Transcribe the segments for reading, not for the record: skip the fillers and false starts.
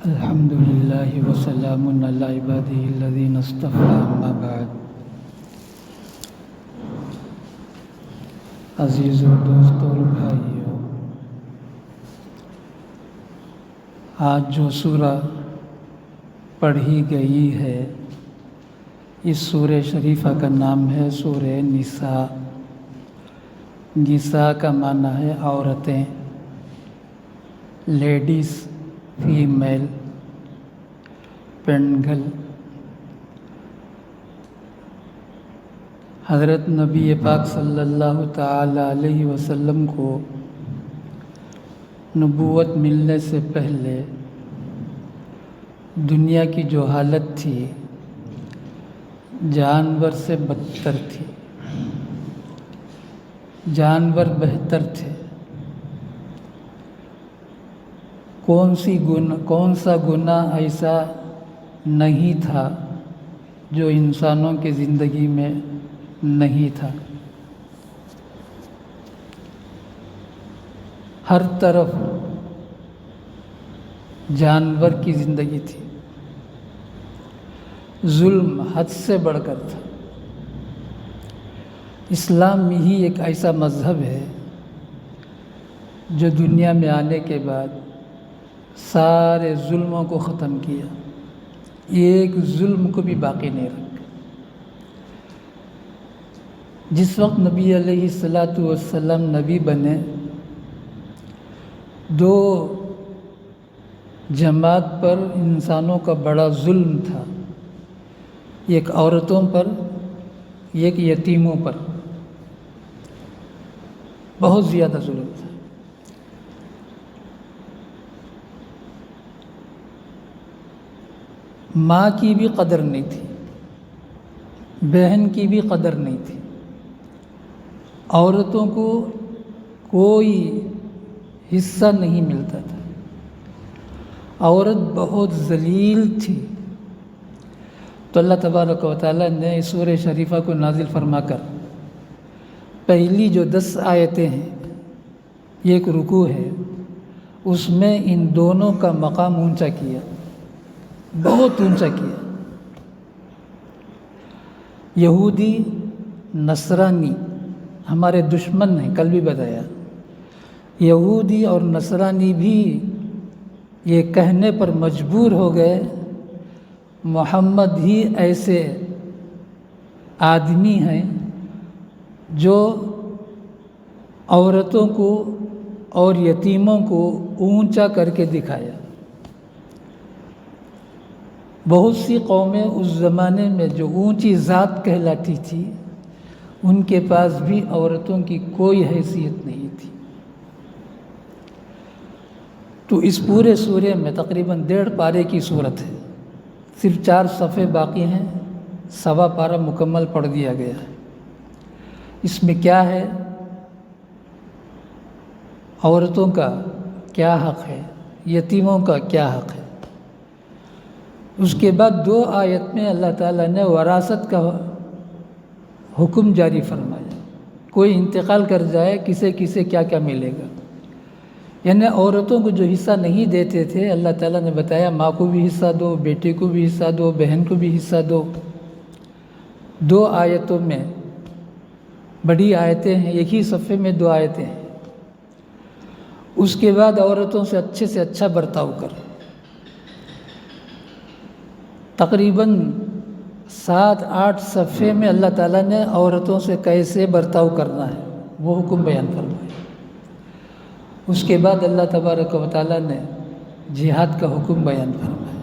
الحمد للہ وسلام علی عبادہ الذین اصطفیٰ اما بعد۔ عزیز و دوستو اور بھائیو، آج جو سورہ پڑھی گئی ہے اس سورہ شریفہ کا نام ہے سورہ نساء۔ نساء کا معنی ہے عورتیں، لیڈیز، فیمیل، پنگل۔ حضرت نبی پاک صلی اللہ تعالی علیہ وسلم کو نبوت ملنے سے پہلے دنیا کی جو حالت تھی جانور سے بدتر تھی۔ جانور بہتر تھے۔ کون سا گناہ ایسا نہیں تھا جو انسانوں کی زندگی میں نہیں تھا۔ ہر طرف جانور کی زندگی تھی۔ ظلم حد سے بڑھ کر تھا۔ اسلام ہی ایک ایسا مذہب ہے جو دنیا میں آنے کے بعد سارے ظلموں کو ختم کیا، ایک ظلم کو بھی باقی نہیں رکھا۔ جس وقت نبی علیہ الصلاۃ والسلام نبی بنے، دو جماعت پر انسانوں کا بڑا ظلم تھا، ایک عورتوں پر، ایک یتیموں پر، بہت زیادہ ظلم تھا۔ ماں کی بھی قدر نہیں تھی، بہن کی بھی قدر نہیں تھی۔ عورتوں کو کوئی حصہ نہیں ملتا تھا۔ عورت بہت ذلیل تھی۔ تو اللہ تبارک و تعالیٰ نے اس سورہ شریفہ کو نازل فرما کر پہلی جو 10 آیتیں ہیں، ایک رکوع ہے، اس میں ان دونوں کا مقام اونچا کیا، بہت اونچا کیا۔ یہودی نصرانی ہمارے دشمن ہیں، کل بھی بتایا۔ یہودی اور نصرانی بھی یہ کہنے پر مجبور ہو گئے محمد ہی ایسے آدمی ہیں جو عورتوں کو اور یتیموں کو اونچا کر کے دکھایا۔ بہت سی قومیں اس زمانے میں جو اونچی ذات کہلاتی تھی، ان کے پاس بھی عورتوں کی کوئی حیثیت نہیں تھی۔ تو اس پورے سورے میں تقریباً 1.5 پارے کی صورت ہے، صرف 4 صفحے باقی ہیں، 1.25 پارہ مکمل پڑھ دیا گیا ہے۔ اس میں کیا ہے، عورتوں کا کیا حق ہے، یتیموں کا کیا حق ہے۔ اس کے بعد 2 آیت میں اللہ تعالیٰ نے وراثت کا حکم جاری فرمایا، کوئی انتقال کر جائے کسے کیا کیا ملے گا۔ یعنی عورتوں کو جو حصہ نہیں دیتے تھے، اللہ تعالیٰ نے بتایا ماں کو بھی حصہ دو، بیٹے کو بھی حصہ دو، بہن کو بھی حصہ دو۔ 2 آیتوں میں، بڑی آیتیں ہیں، ایک ہی صفحے میں 2 آیتیں ہیں۔ اس کے بعد عورتوں سے اچھا برتاؤ کر، تقریباً 7-8 صفحے میں اللہ تعالیٰ نے عورتوں سے کیسے برتاؤ کرنا ہے وہ حکم بیان فرمایا۔ اس کے بعد اللہ تبارک و تعالیٰ نے جہاد کا حکم بیان فرمایا۔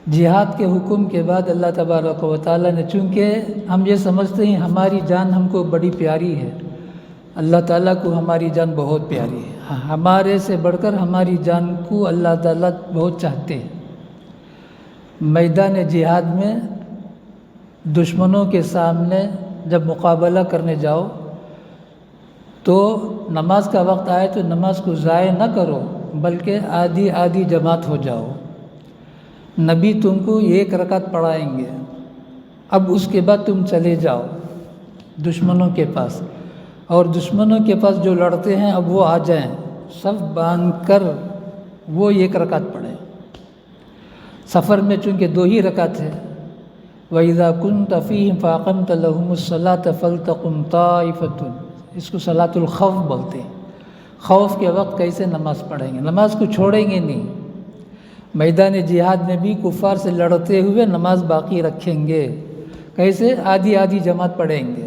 جہاد کے حکم کے بعد اللہ تبارک و تعالیٰ نے، چونکہ ہم یہ سمجھتے ہیں ہماری جان ہم کو بڑی پیاری ہے، اللہ تعالیٰ کو ہماری جان بہت پیاری ہے، ہمارے سے بڑھ کر ہماری جان کو اللہ تعالیٰ بہت چاہتے ہیں۔ میدان جہاد میں دشمنوں کے سامنے جب مقابلہ کرنے جاؤ تو نماز کا وقت آئے تو نماز کو ضائع نہ کرو، بلکہ آدھی جماعت ہو جاؤ۔ نبی تم کو 1 رکعت پڑھائیں گے، اب اس کے بعد تم چلے جاؤ دشمنوں کے پاس، اور دشمنوں کے پاس جو لڑتے ہیں اب وہ آ جائیں، صف باندھ کر وہ 1 رکعت پڑھیں۔ سفر میں چونکہ 2 ہی رکعت ہے، وَإِذَا كُنْتَ فِيهِمْ فَأَقَمْتَ لَهُمُ الصَّلَاةَ فَلْتَقُمْ طَائِفَةٌ، اس کو صلاۃ الخوف بولتے ہیں۔ خوف کے وقت کیسے نماز پڑھیں گے؟ نماز کو چھوڑیں گے نہیں، میدان جہاد میں بھی کفار سے لڑتے ہوئے نماز باقی رکھیں گے۔ کیسے؟ آدھی آدھی جماعت پڑھیں گے،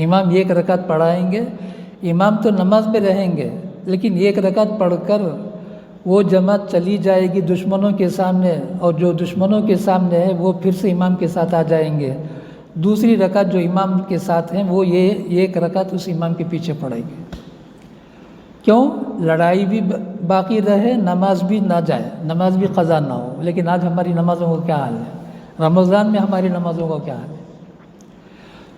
امام 1 رکعت پڑھائیں گے، امام تو نماز میں رہیں گے لیکن 1 رکعت پڑھ کر وہ جماعت چلی جائے گی دشمنوں کے سامنے، اور جو دشمنوں کے سامنے ہے وہ پھر سے امام کے ساتھ آ جائیں گے۔ دوسری رکعت جو امام کے ساتھ ہیں وہ یہ 1 رکعت اس امام کے پیچھے پڑھیں گے۔ کیوں؟ لڑائی بھی باقی رہے، نماز بھی نہ جائے، نماز بھی قضا نہ ہو۔ لیکن آج ہماری نمازوں کا کیا حال ہے؟ رمضان میں ہماری نمازوں کا کیا حال ہے؟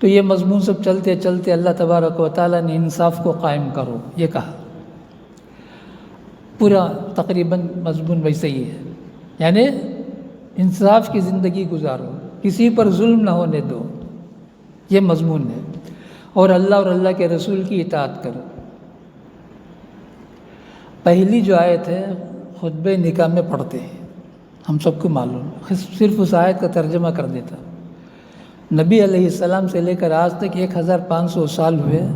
تو یہ مضمون سب چلتے چلتے اللہ تبارک و تعالیٰ نے انصاف کو قائم کرو یہ کہا۔ پورا تقریباً مضمون ویسے ہی ہے، یعنی انصاف کی زندگی گزارو، کسی پر ظلم نہ ہونے دو، یہ مضمون ہے۔ اور اللہ کے رسول کی اطاعت کرو۔ پہلی جو آیت ہے خطبہ نکاح میں پڑھتے ہیں، ہم سب کو معلوم، صرف اس آیت کا ترجمہ کر دیتا۔ نبی علیہ السلام سے لے کر آج تک 1500 سال ہوئے،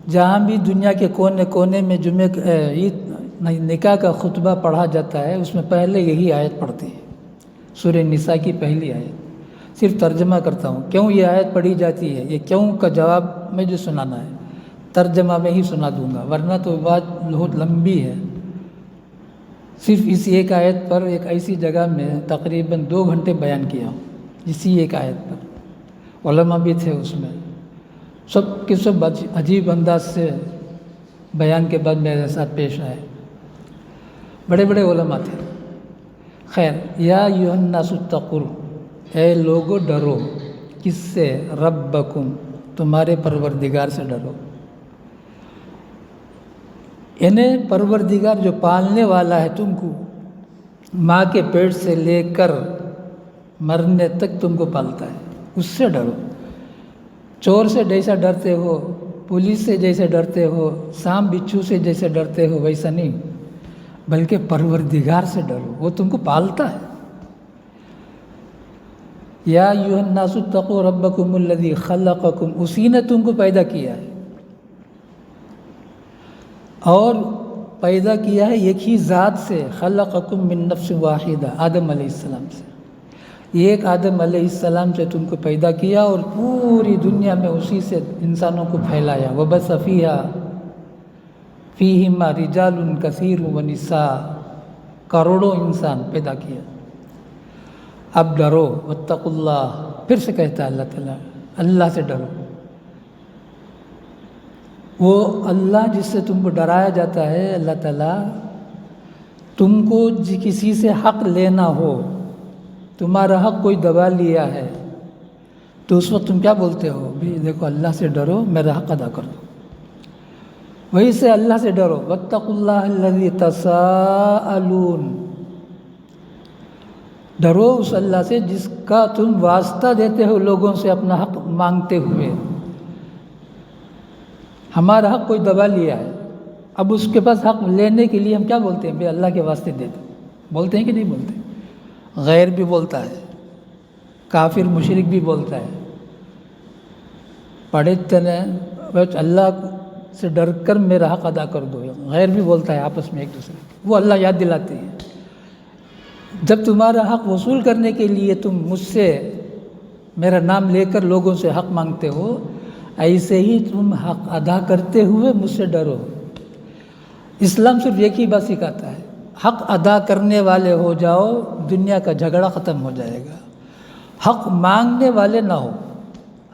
جہاں بھی دنیا کے کونے کونے میں نکاح کا خطبہ پڑھا جاتا ہے اس میں پہلے یہی آیت پڑھتے ہیں، سورہ نساء کی پہلی آیت۔ صرف ترجمہ کرتا ہوں، کیوں یہ آیت پڑھی جاتی ہے، یہ کیوں کا جواب میں جو سنانا ہے ترجمہ میں ہی سنا دوں گا، ورنہ تو بات بہت لمبی ہے۔ صرف اس ایک آیت پر ایک ایسی جگہ میں تقریباً 2 گھنٹے بیان کیا ہوں، اسی ایک آیت پر، علماء بھی تھے اس میں، سب کے سب عجیب انداز سے بیان کے بعد میرے ساتھ پیش آئے، بڑے بڑے علماء تھے۔ خیر، یا ایھا الناس اتقوا، اے لوگو ڈرو، کس سے؟ ربکم، تمہارے پروردگار سے ڈرو۔ یعنی پروردگار جو پالنے والا ہے تم کو، ماں کے پیٹ سے لے کر مرنے تک تم کو پالتا ہے، اس سے ڈرو۔ چور سے جیسا ڈرتے ہو، پولیس سے جیسے ڈرتے ہو، سانپ بچھو سے جیسے ڈرتے ہو، ویسا نہیں، بلکہ پروردگار سے ڈرو، وہ تم کو پالتا ہے۔ یا ایھا الناس اتقوا ربکم الذی خلقکم، اسی نے تم کو پیدا کیا ہے، اور پیدا کیا ہے ایک ہی ذات سے، خلقکم من نفس واحدہ، آدم علیہ السلام سے، ایک آدم علیہ السلام سے تم کو پیدا کیا اور پوری دنیا میں اسی سے انسانوں کو پھیلایا۔ وبث فیہا فیہما رجال کثیر ونساء، کروڑوں انسان پیدا کیا۔ اب ڈرو، واتقوا اللہ، پھر سے کہتا ہے اللہ تعالیٰ، اللہ سے ڈرو۔ وہ اللہ جس سے تم کو ڈرایا جاتا ہے، اللہ تعالیٰ، تم کو کسی سے حق لینا ہو، تمہارا حق کوئی دبا لیا ہے، تو اس وقت تم کیا بولتے ہو؟ بھی دیکھو اللہ سے ڈرو، میرا حق ادا کر دو۔ وہی سے اللہ سے ڈرو، واتقوا اللہ الذی تساءلون، ڈرو اس اللہ سے جس کا تم واسطہ دیتے ہو لوگوں سے اپنا حق مانگتے ہوئے۔ ہمارا حق کوئی دبا لیا ہے، اب اس کے پاس حق لینے کے لیے ہم کیا بولتے ہیں؟ بھئی اللہ کے واسطے دے دو، بولتے ہیں کہ نہیں بولتے؟ غیر بھی بولتا ہے، کافر مشرک بھی بولتا ہے، پڑھے تنے اللہ سے ڈر کر میرا حق ادا کر دو، غیر بھی بولتا ہے آپس میں ایک دوسرے، وہ اللہ یاد دلاتے ہیں۔ جب تمہارا حق وصول کرنے کے لیے تم مجھ سے میرا نام لے کر لوگوں سے حق مانگتے ہو، ایسے ہی تم حق ادا کرتے ہوئے مجھ سے ڈرو۔ اسلام صرف ایک ہی بات سکھاتا ہے، حق ادا کرنے والے ہو جاؤ، دنیا کا جھگڑا ختم ہو جائے گا۔ حق مانگنے والے نہ ہو،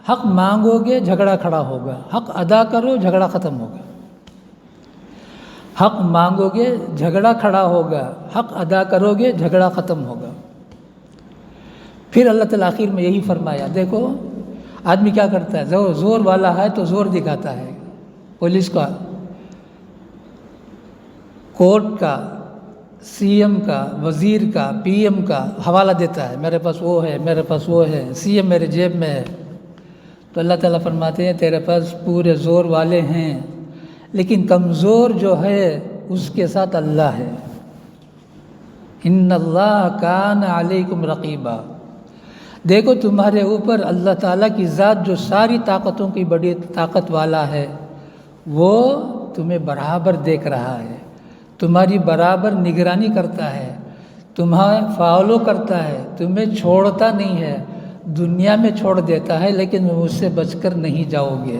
حق مانگو گے جھگڑا کھڑا ہوگا، حق ادا کرو جھگڑا ختم ہوگا۔ حق مانگو گے جھگڑا کھڑا ہوگا، حق ادا کرو گے جھگڑا ختم ہوگا۔ پھر اللہ تعالیٰ آخر میں یہی فرمایا، دیکھو آدمی کیا کرتا ہے، زور والا ہے تو زور دکھاتا ہے، پولیس کا، کورٹ کا، سی ایم کا، وزیر کا، پی ایم کا حوالہ دیتا ہے، میرے پاس وہ ہے، میرے پاس وہ ہے، سی ایم میرے جیب میں ہے۔ تو اللہ تعالیٰ فرماتے ہیں تیرے پاس پورے زور والے ہیں، لیکن کمزور جو ہے اس کے ساتھ اللہ ہے، ان اللہ کان علیکم رقیبا، دیکھو تمہارے اوپر اللہ تعالیٰ کی ذات جو ساری طاقتوں کی بڑی طاقت والا ہے وہ تمہیں برابر دیکھ رہا ہے، تمہاری برابر نگرانی کرتا ہے، تمہیں فالو کرتا ہے، تمہیں چھوڑتا نہیں ہے، دنیا میں چھوڑ دیتا ہے لیکن اس سے بچ کر نہیں جاؤ گے۔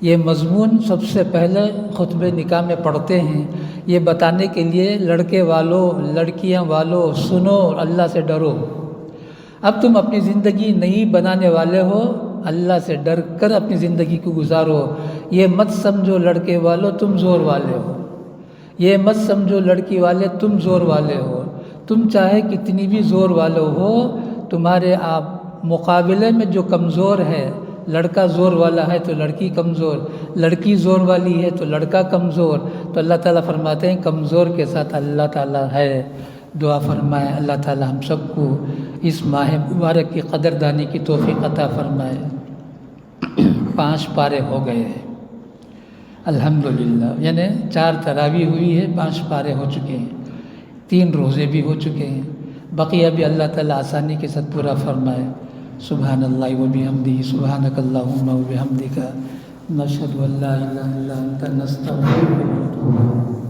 یہ مضمون سب سے پہلے خطبہ نکاح میں پڑھتے ہیں، یہ بتانے کے لیے لڑکے والوں لڑکیاں والوں سنو اور اللہ سے ڈرو۔ اب تم اپنی زندگی نہیں بنانے والے ہو، اللہ سے ڈر کر اپنی زندگی کو گزارو۔ یہ مت سمجھو لڑکے والوں تم زور والے ہو، یہ مت سمجھو لڑکی والے تم زور والے ہو، تم چاہے کتنی بھی زور والے ہو، تمہارے آپ مقابلے میں جو کمزور ہے، لڑکا زور والا ہے تو لڑکی کمزور، لڑکی زور والی ہے تو لڑکا کمزور، تو اللہ تعالیٰ فرماتے ہیں کمزور کے ساتھ اللہ تعالیٰ ہے۔ دعا فرمائے اللہ تعالیٰ ہم سب کو اس ماہ مبارک کی قدردانی کی توفیق عطا فرمائے۔ 5 پارے ہو گئے ہیں الحمدللہ، یعنی 4 تراویح ہوئی ہے، 5 پارے ہو چکے ہیں، 3 روزے بھی ہو چکے ہیں، بقیہ بھی اللہ تعالیٰ آسانی کے ساتھ پورا فرمائے۔ سبحان اللہ و بحمدہ، سبحانک اللہم و بحمدک، نشہد ان لا الہ الا انت، نستغفرک و نتوب الیک۔